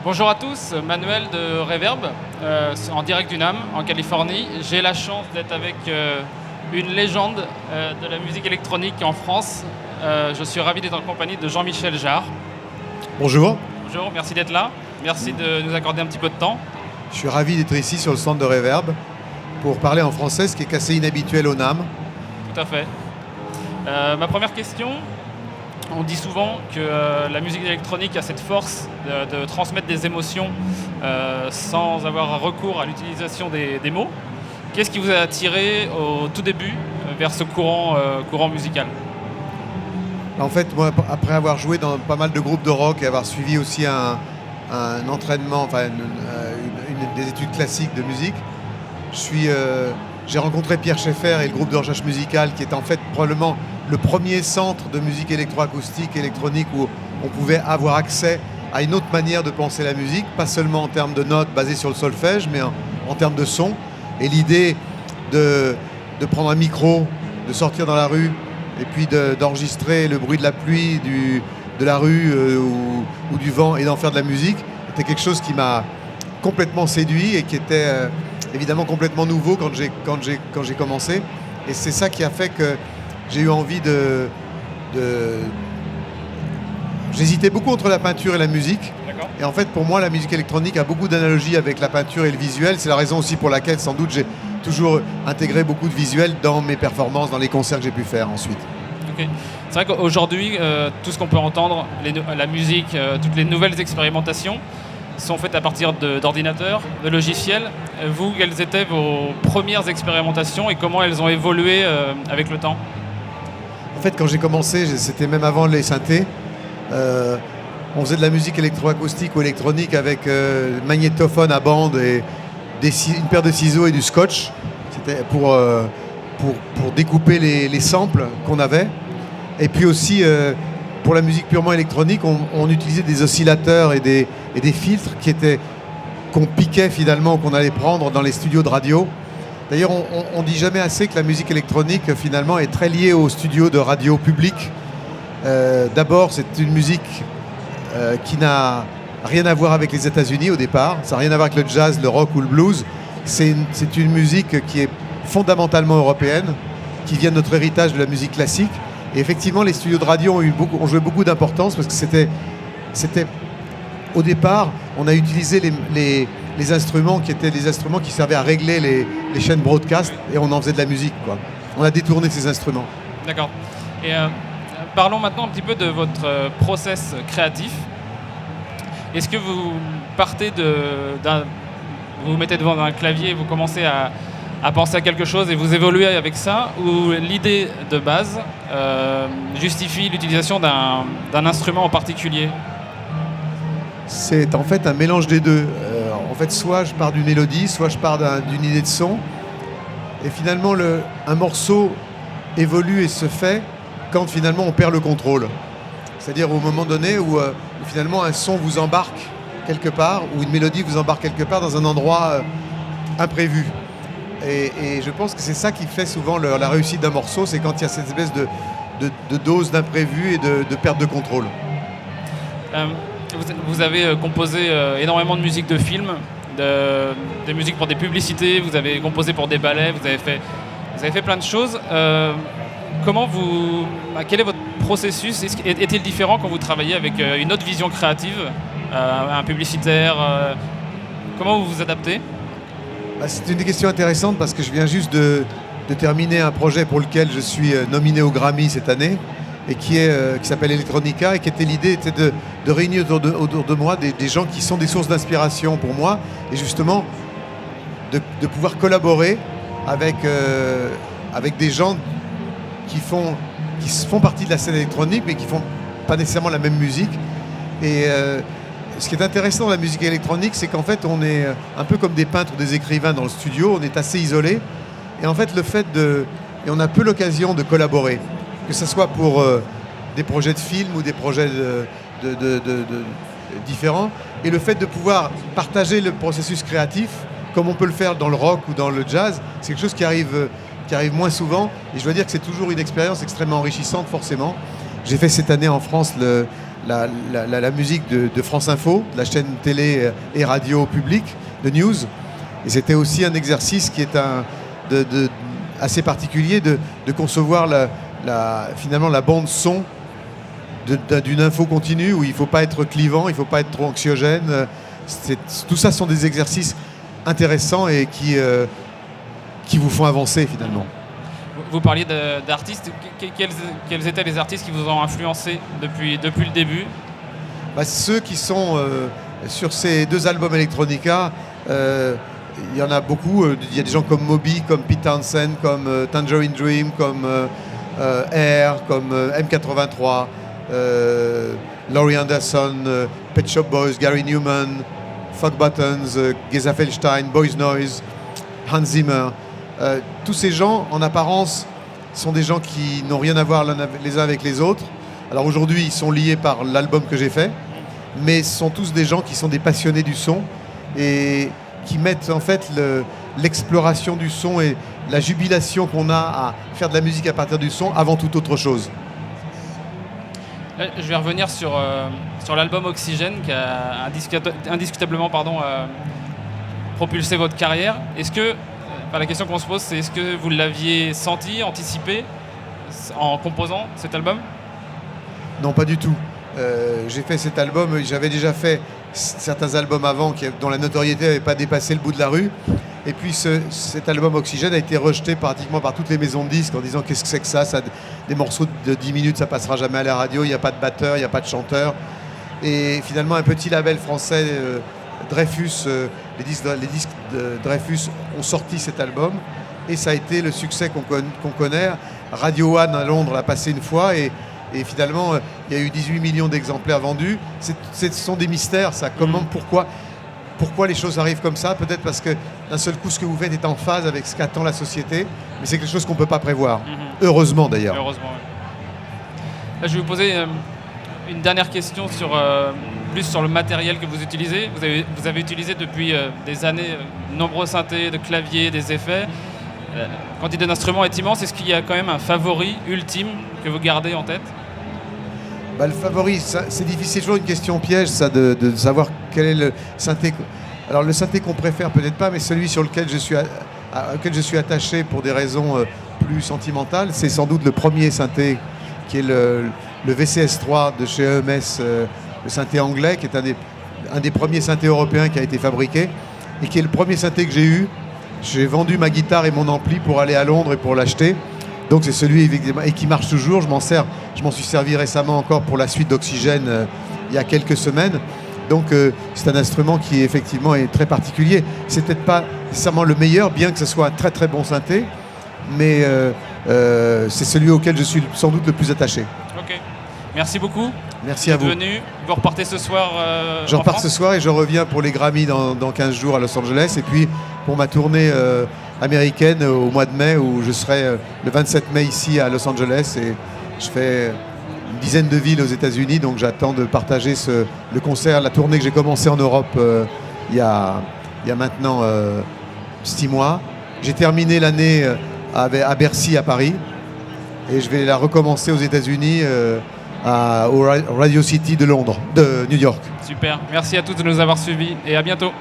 Bonjour à tous, Manuel de Reverb, en direct du NAMM, en Californie. J'ai la chance d'être avec une légende de la musique électronique en France. Je suis ravi d'être en compagnie de Jean-Michel Jarre. Bonjour. Bonjour, merci d'être là. Merci de nous accorder un petit peu de temps. Je suis ravi d'être ici sur le centre de Reverb pour parler en français, ce qui est assez inhabituel au NAMM. Tout à fait. Ma première question, on dit souvent que la musique électronique a cette force de transmettre des émotions sans avoir recours à l'utilisation des mots. Qu'est-ce qui vous a attiré au tout début vers ce courant musical ? En fait, moi, après avoir joué dans pas mal de groupes de rock et avoir suivi aussi un entraînement, enfin des études classiques de musique, j'ai rencontré Pierre Schaeffer et le groupe de recherche musicale qui est en fait probablement le premier centre de musique électroacoustique, électronique où on pouvait avoir accès à une autre manière de penser la musique, pas seulement en termes de notes basées sur le solfège, mais en termes de son. Et l'idée de prendre un micro, de sortir dans la rue et puis d'enregistrer le bruit de la pluie, de la rue ou du vent et d'en faire de la musique, était quelque chose qui m'a complètement séduit et qui était évidemment complètement nouveau quand j'ai commencé. Et c'est ça qui a fait que j'ai eu envie J'hésitais beaucoup entre la peinture et la musique. D'accord. Et en fait, pour moi, la musique électronique a beaucoup d'analogies avec la peinture et le visuel. C'est la raison aussi pour laquelle, sans doute, j'ai toujours intégré beaucoup de visuels dans mes performances, dans les concerts que j'ai pu faire ensuite. Okay. C'est vrai qu'aujourd'hui, tout ce qu'on peut entendre, la musique, toutes les nouvelles expérimentations sont faites à partir d'ordinateurs, de logiciels. Vous, quelles étaient vos premières expérimentations et comment elles ont évolué avec le temps ? En fait, quand j'ai commencé, c'était même avant les synthés, on faisait de la musique électroacoustique ou électronique avec magnétophone à bande et une paire de ciseaux et du scotch. C'était pour découper les samples qu'on avait. Et puis aussi, pour la musique purement électronique, on utilisait des oscillateurs et des filtres qu'on piquait finalement, qu'on allait prendre dans les studios de radio. D'ailleurs, on dit jamais assez que la musique électronique finalement est très liée aux studios de radio publics. D'abord, c'est une musique qui n'a rien à voir avec les États-Unis au départ. Ça n'a rien à voir avec le jazz, le rock ou le blues. C'est une musique qui est fondamentalement européenne, qui vient de notre héritage de la musique classique. Et effectivement, les studios de radio ont joué beaucoup d'importance parce que c'était au départ, on a utilisé les instruments qui étaient les instruments qui servaient à régler les chaînes broadcast et on en faisait de la musique, quoi. On a détourné ces instruments. D'accord. Et parlons maintenant un petit peu de votre process créatif. Est-ce que vous partez vous vous mettez devant un clavier et vous commencez à penser à quelque chose et vous évoluez avec ça, ou l'idée de base justifie l'utilisation d'un instrument en particulier ? C'est en fait un mélange des deux. En fait, soit je pars d'une mélodie, soit je pars d'une idée de son. Et finalement, un morceau évolue et se fait quand finalement on perd le contrôle. C'est-à-dire au moment donné où finalement un son vous embarque quelque part, ou une mélodie vous embarque quelque part dans un endroit imprévu. Et je pense que c'est ça qui fait souvent la réussite d'un morceau, c'est quand il y a cette espèce de dose d'imprévu et de perte de contrôle. Vous avez composé énormément de musique de films, des musiques pour des publicités, vous avez composé pour des ballets, vous avez fait plein de choses. Quel est votre processus ? Est-il différent quand vous travaillez avec une autre vision créative, un publicitaire Comment vous vous adaptez ? C'est une questions intéressantes parce que je viens juste de terminer un projet pour lequel je suis nominé au Grammy cette année et qui s'appelle Electronica, et l'idée était de réunir autour de moi des gens qui sont des sources d'inspiration pour moi et justement de pouvoir collaborer avec des gens qui font partie de la scène électronique mais qui font pas nécessairement la même musique. Et ce qui est intéressant dans la musique électronique, c'est qu'en fait on est un peu comme des peintres ou des écrivains dans le studio, on est assez isolés et en fait et on a peu l'occasion de collaborer, que ce soit pour des projets de films ou des projets différents, et le fait de pouvoir partager le processus créatif comme on peut le faire dans le rock ou dans le jazz, c'est quelque chose qui arrive moins souvent, et je dois dire que c'est toujours une expérience extrêmement enrichissante forcément. J'ai fait cette année en France la musique de France Info, de la chaîne télé et radio publique de news. Et c'était aussi un exercice qui est assez particulier de concevoir finalement la bande son d'une info continue où il ne faut pas être clivant, il ne faut pas être trop anxiogène. Tout ça sont des exercices intéressants et qui vous font avancer finalement. Vous parliez d'artistes. Quels étaient les artistes qui vous ont influencé depuis le début? Ceux qui sont sur ces 2 albums Electronica, il y en a beaucoup. Il y a des gens comme Moby, comme Pete Townsend, comme Tangerine Dream, comme Air, comme M83, Laurie Anderson, Pet Shop Boys, Gary Newman, Fog Buttons, Geza Feldstein, Boys Noise, Hans Zimmer. Tous ces gens, en apparence, sont des gens qui n'ont rien à voir les uns avec les autres. Alors aujourd'hui, ils sont liés par l'album que j'ai fait, mais ce sont tous des gens qui sont des passionnés du son et qui mettent en fait l'exploration du son et la jubilation qu'on a à faire de la musique à partir du son avant toute autre chose. Je vais revenir sur l'album Oxygène qui a indiscutablement propulsé votre carrière. La question qu'on se pose, c'est est-ce que vous l'aviez senti, anticipé en composant cet album? Non, pas du tout. J'ai fait cet album, j'avais déjà fait certains albums avant dont la notoriété n'avait pas dépassé le bout de la rue. Et puis cet album Oxygène a été rejeté pratiquement par toutes les maisons de disques en disant qu'est-ce que c'est que ça, des morceaux de 10 minutes, ça passera jamais à la radio, il n'y a pas de batteur, il n'y a pas de chanteur. Et finalement, un petit label français, Dreyfus, les disques de Dreyfus ont sorti cet album et ça a été le succès qu'on connaît. Radio One à Londres l'a passé une fois et finalement il y a eu 18 millions d'exemplaires vendus. Ce sont des mystères, ça. Pourquoi les choses arrivent comme ça? Peut-être parce que d'un seul coup ce que vous faites est en phase avec ce qu'attend la société, mais c'est quelque chose qu'on ne peut pas prévoir. Heureusement d'ailleurs. Heureusement, oui. Là, je vais vous poser une dernière question plus sur le matériel que vous utilisez. Vous avez utilisé depuis des années de nombreux synthés, de claviers, des effets. La quantité d'instruments est immense. Est-ce qu'il y a quand même un favori ultime que vous gardez en tête? Le favori, c'est difficile, toujours une question piège, ça, de savoir quel est le synthé. Alors le synthé qu'on préfère peut-être pas, mais celui sur lequel auquel je suis attaché pour des raisons plus sentimentales, c'est sans doute le premier synthé qui est le VCS3 de chez EMS, le synthé anglais, qui est un des premiers synthés européens qui a été fabriqué et qui est le premier synthé que j'ai eu. J'ai vendu ma guitare et mon ampli pour aller à Londres et pour l'acheter. Donc c'est celui et qui marche toujours. Je m'en suis servi récemment encore pour la suite d'Oxygène il y a quelques semaines. Donc c'est un instrument qui effectivement est très particulier. C'est peut-être pas nécessairement le meilleur, bien que ce soit un très très bon synthé, mais c'est celui auquel je suis sans doute le plus attaché. Ok. Merci beaucoup. Merci à vous. Vous repartez ce soir Je repars ce soir et je reviens pour les Grammy dans 15 jours à Los Angeles. Et puis pour ma tournée américaine au mois de mai, où je serai le 27 mai ici à Los Angeles. Et je fais une dizaine de villes aux États-Unis. Donc j'attends de partager le concert, la tournée que j'ai commencé en Europe il y a maintenant 6 mois. J'ai terminé l'année à Bercy à Paris. Et je vais la recommencer aux États-Unis au Radio City de New York. Super. Merci à tous de nous avoir suivis et à bientôt.